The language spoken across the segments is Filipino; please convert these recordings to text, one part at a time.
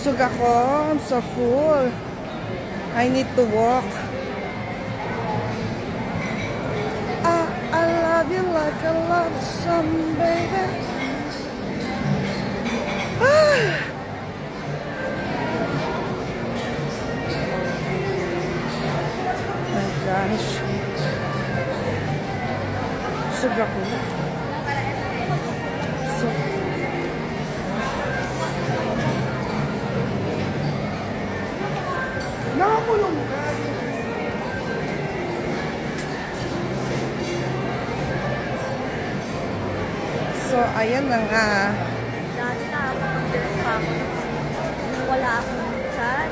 Busog ako. I'm so full. I need to walk. I love you like I love some baby. My gosh. Busog ako. So, nakakulong ka. So, ayan na nga. Dati na ako mag-dress pa ako. Wala akong chat.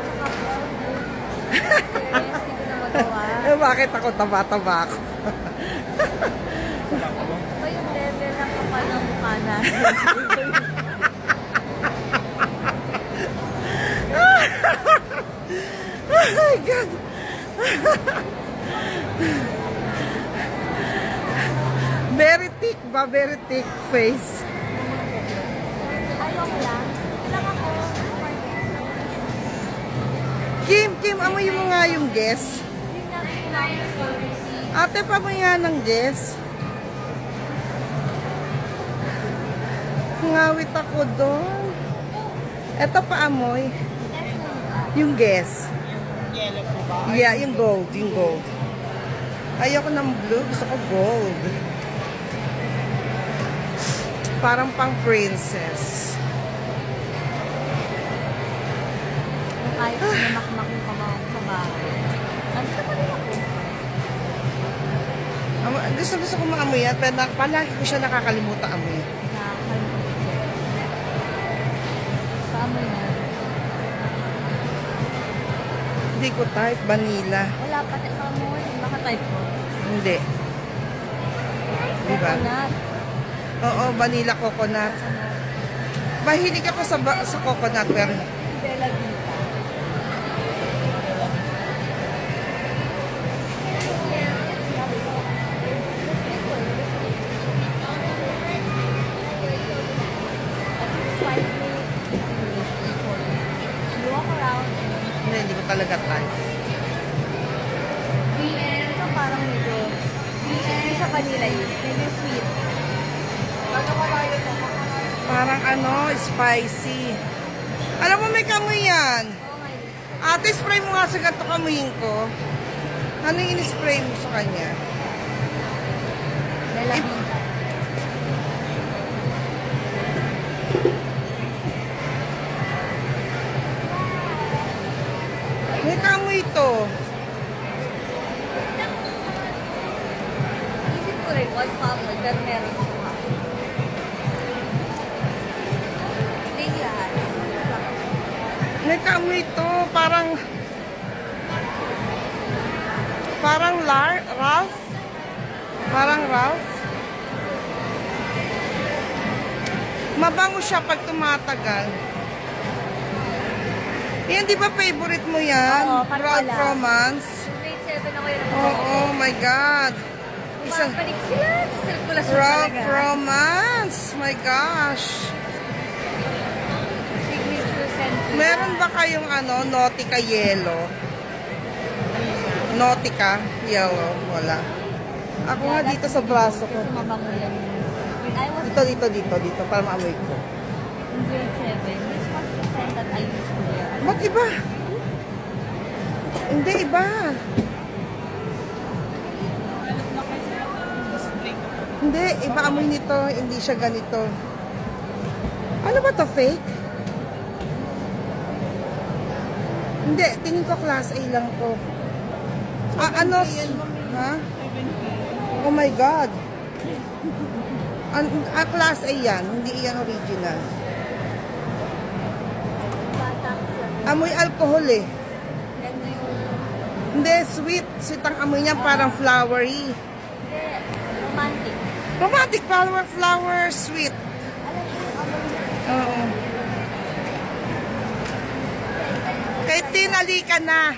Hindi ko na magawa. Eh, bakit ako taba-taba ako? Iba yung level ng kapal ng mukha natin. Oh my God! Very thick ba? Very thick face. Ayoko lang. Lang ako. Kim, amoy mo nga yung guess. Yun nga kailangan. Ate, pamoy nga ng guess. Ngawit ako doon. Eto pa amoy. Yung guess. Yeah, yung gold. Yung gold. Ayoko ng blue. Gusto ko gold. Parang pang princess. Kahit namakmak yung kamawang sa bahay. Nandito pa rin ako. Gusto ko maamoy yan. Pero palagi ko siya nakakalimutan amoy. Nakakalimutan siya. Tama na. Hindi ko type. Vanilla. Wala pa tayo mo. Baka type ko. Hindi. Diba? Coconut. Oo, vanilla coconut. Mahilig ako sa coconut. Pero Bella Vita. You walk around and hindi ko talaga type. ito parang medyo hindi siya vanilla yun. Medyo sweet. Parang ano, spicy. Alam mo, may kamoy yan. Oh my Ate, spray mo nga sa ganito kamuyin ko. Ano yung in-spray mo sa kanya? Bella Vita. May kamoy to. Isip ko rin, one pound, pero meron siya. Hindi lahat. May kamoy to. Parang Ralph. Parang Ralph. Mabango siya pag tumatagal. Yan, di ba favorite mo yan? Oo, parang Ralph wala. Romance. Grade 7 ako yun. Oh my God. Isang Papanik sila. Sa sirkulasyon Ralph talaga. Romance. My gosh. Signature scent. Meron ba kayong Nautica Yellow? Nautica Yellow? Wala. Ako nga dito sa braso ko. Kasi mabango yan. When I was Dito. Para maamoy ko. in grade 7, this was the scent that I used to wear. Ba't iba? Hindi, iba. Hindi, iba amoy nito. Hindi siya ganito. Ano ba to, fake? Hindi, tingin ko class A lang to. Ha? Oh my God. Class A yan. Hindi yan original. Batang sa Amoy alcohol eh. ganda yung Hindi, sweet. Sweet ang amoy niya, parang flowery. romantic. Romantic flower, sweet. Alam mo yung amoy niya. Oo. Kay Tin, alika na.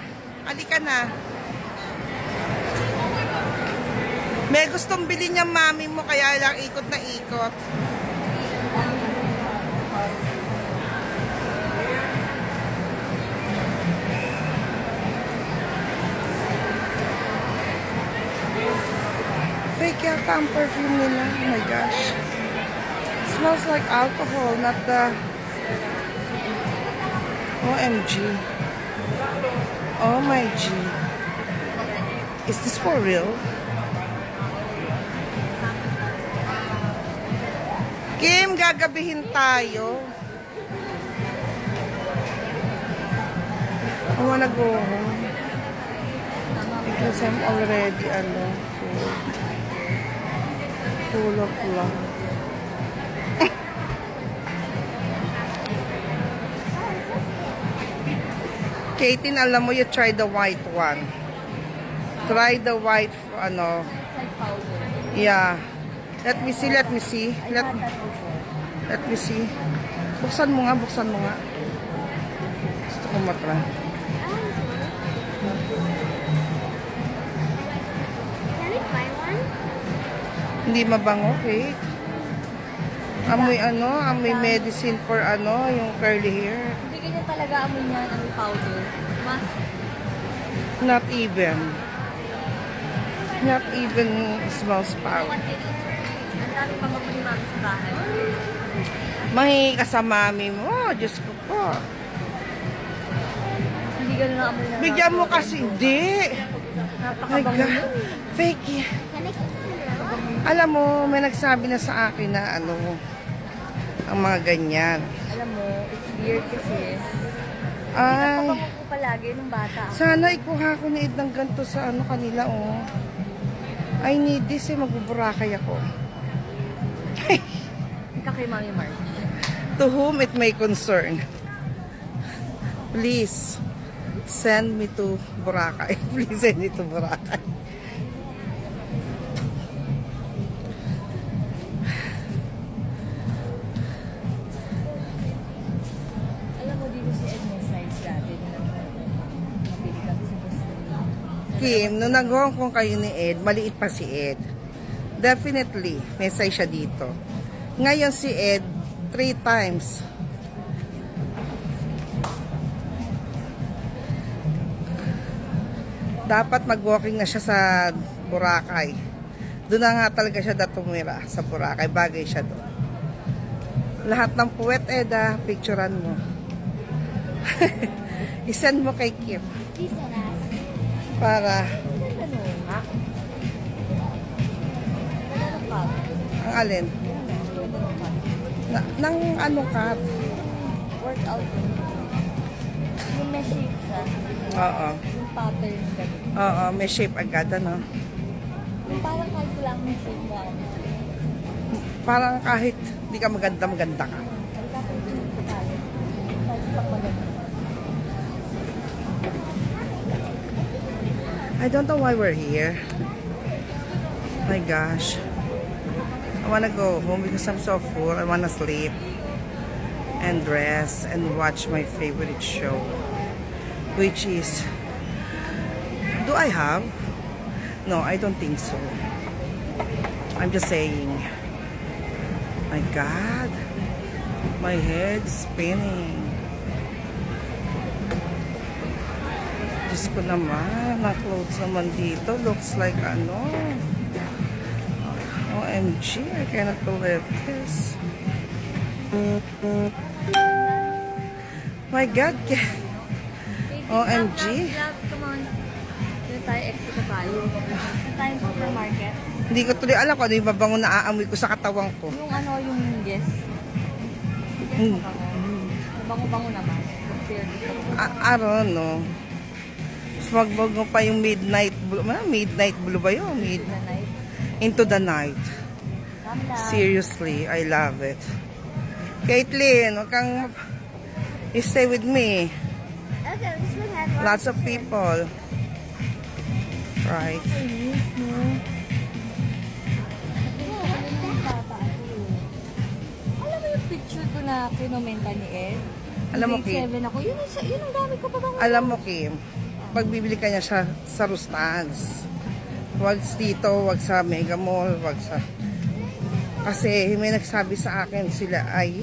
Alika na. May gustong bilhin niya mami mo, kaya lang ikot na ikot. Ito ang perfume nila. Oh my gosh. It smells like alcohol, not the... OMG. Oh my G. Is this for real? Kim, gagabihin tayo. I wanna go home. Because I'm already, full of love. Katin, alam mo, you try the white one. Try the white, Like powder. yeah. Let me see. I had that before. Let me see. Buksan mo nga. Gusto ko matry. Can I buy one? Hindi mabango, Kate. Amoy medicine for yung curly hair. Hindi ganyan talaga amoy niya ng powder. Mas, Not even smells power. ang dami pang mapalimami sa bahay. Mahingi ka sa mami mo. Diyos ko po. Hindi ganun ang amoy na. Bigyan mo kasi. Hindi. My Napakabango God. yun. Fake. Can I get some? Alam mo, may nagsabi na sa akin na ang mga ganyan. Alam mo, it's weird kasi. Ay, Pinapabango ko palagi nung bata ako. sana ikuha ko ni Ed ng ganito sa kanila, I need this, magbuburakay ako. Ika kay Mami March. To whom it may concern. Please, send me to Boracay. Please send me to Boracay. Alam mo, dito si Ed may size dati. Mabili kami sa Boston. Kim, nung nag-Hong Kong kayo ni Ed, maliit pa si Ed. Definitely, may size siya dito. Ngayon si Ed, 3 times. Dapat mag-walking na siya sa Boracay. Doon na nga talaga siya tumira sa Boracay. Bagay siya doon. Lahat ng puwet, Eda, picturean mo. I-send mo kay Kim. Please don't ask. Para, Ano nga? Wala ng cup. ang alin? Nang cut? Workout. Yung may shape siya. Oo. Yung pattern ganun. Oo, may shape agad, Yung parang kahit ko lang may shape na ano. Parang kahit di ka maganda ka. Ay, kapag yung tayo. Kahit pag maganda. I don't know why we're here. My gosh. I wanna go home because I'm so full. I wanna sleep and rest and watch my favorite show, which is, do I have? No, I don't think so. I'm just saying. My God, my head's spinning. Diyos ko naman, na clothes naman dito. Looks like OMG, I cannot believe this. My God, OMG. Love, come on. Doon tayo, extra tayo. Doon tayo sa supermarket. Hindi ko tuloy alam kung ano yung babango na aamoy ko sa katawang ko. Yung yes. Hmm. Bango-bango naman. Compared to I don't know. Mas magbago pa yung midnight blue. Midnight blue ba yun? the night. Into the night. Ramla. Seriously, I love it. Caitlin, wag kang... You stay with me. Okay, this one has one. Lots of people. Right. Alam mo yung picture ko na kinomenta ni Ed? Alam mo, Grade Kim. 7 ako. Yun ang dami ko pa bang... Alam mo, Kim, pag bibili ka niya sa Rustans, wag dito, wag sa Mega Mall, wag sa... Kasi may nagsabi sa akin sila ay